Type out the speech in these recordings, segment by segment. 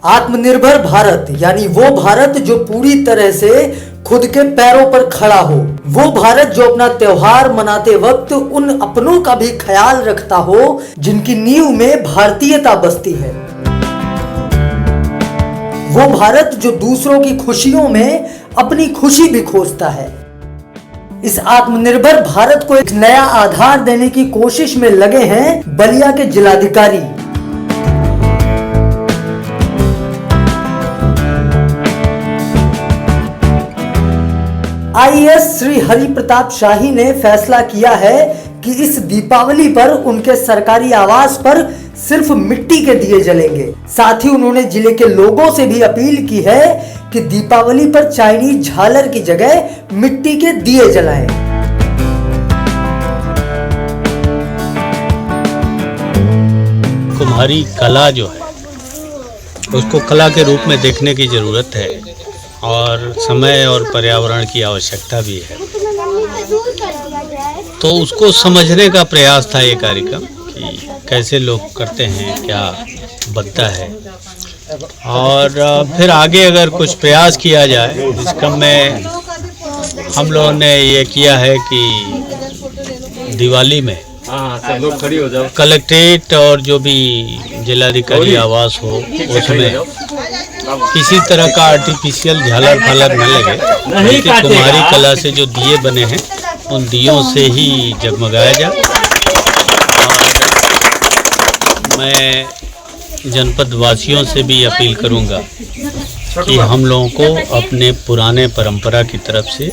आत्मनिर्भर भारत यानी वो भारत जो पूरी तरह से खुद के पैरों पर खड़ा हो, वो भारत जो अपना त्योहार मनाते वक्त उन अपनों का भी ख्याल रखता हो जिनकी नींव में भारतीयता बसती है, वो भारत जो दूसरों की खुशियों में अपनी खुशी भी खोजता है। इस आत्मनिर्भर भारत को एक नया आधार देने की कोशिश में लगे हैं बलिया के जिलाधिकारी। आईएएस श्री हरि प्रताप शाही ने फैसला किया है कि इस दीपावली पर उनके सरकारी आवास पर सिर्फ मिट्टी के दिए जलेंगे। साथ ही उन्होंने जिले के लोगों से भी अपील की है कि दीपावली पर चाइनीज झालर की जगह मिट्टी के दिए जलाएं। कुम्हारी कला जो है उसको कला के रूप में देखने की जरूरत है और समय और पर्यावरण की आवश्यकता भी है, तो उसको समझने का प्रयास था ये कार्यक्रम कि कैसे लोग करते हैं, क्या बनता है और फिर आगे अगर कुछ प्रयास किया जाए। इस क्रम में हम लोगों ने ये किया है कि दिवाली में कलेक्ट्रेट और जो भी जिलाधिकारी आवास हो उसमें किसी तरह का आर्टिफिशियल झालर फालर न लगे, बल्कि कुम्हारी कला से जो दिए बने हैं उन दियों से ही जगमगाया जाए। और मैं जनपद वासियों से भी अपील करूंगा कि हम लोगों को अपने पुराने परंपरा की तरफ से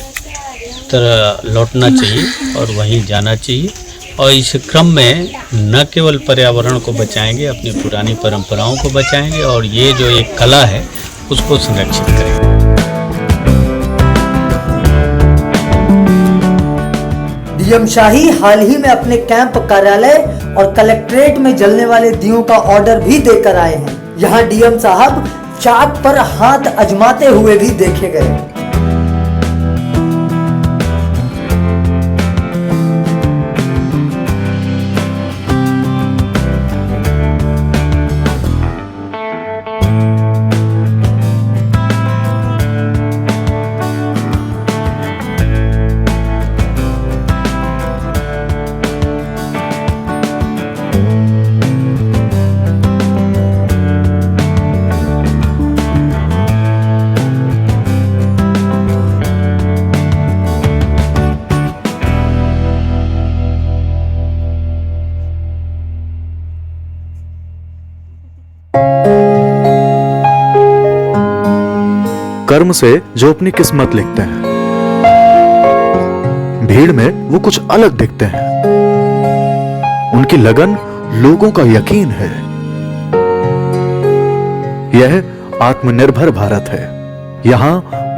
लौटना चाहिए और वहीं जाना चाहिए और इस क्रम में न केवल पर्यावरण को बचाएंगे, अपनी पुरानी परंपराओं को बचाएंगे और ये जो एक कला है उसको संरक्षित करेंगे। डीएम शाही हाल ही में अपने कैंप कार्यालय और कलेक्ट्रेट में जलने वाले दियों का ऑर्डर भी देकर आए हैं। यहाँ डीएम साहब चाक पर हाथ आजमाते हुए भी देखे गए। कर्म से जो अपनी किस्मत लिखते हैं, भीड़ में वो कुछ अलग दिखते हैं। उनकी लगन लोगों का यकीन है। यह आत्मनिर्भर भारत है। यहां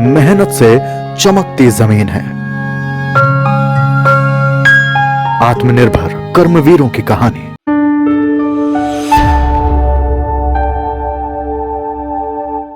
मेहनत से चमकती जमीन है। आत्मनिर्भर कर्मवीरों की कहानी।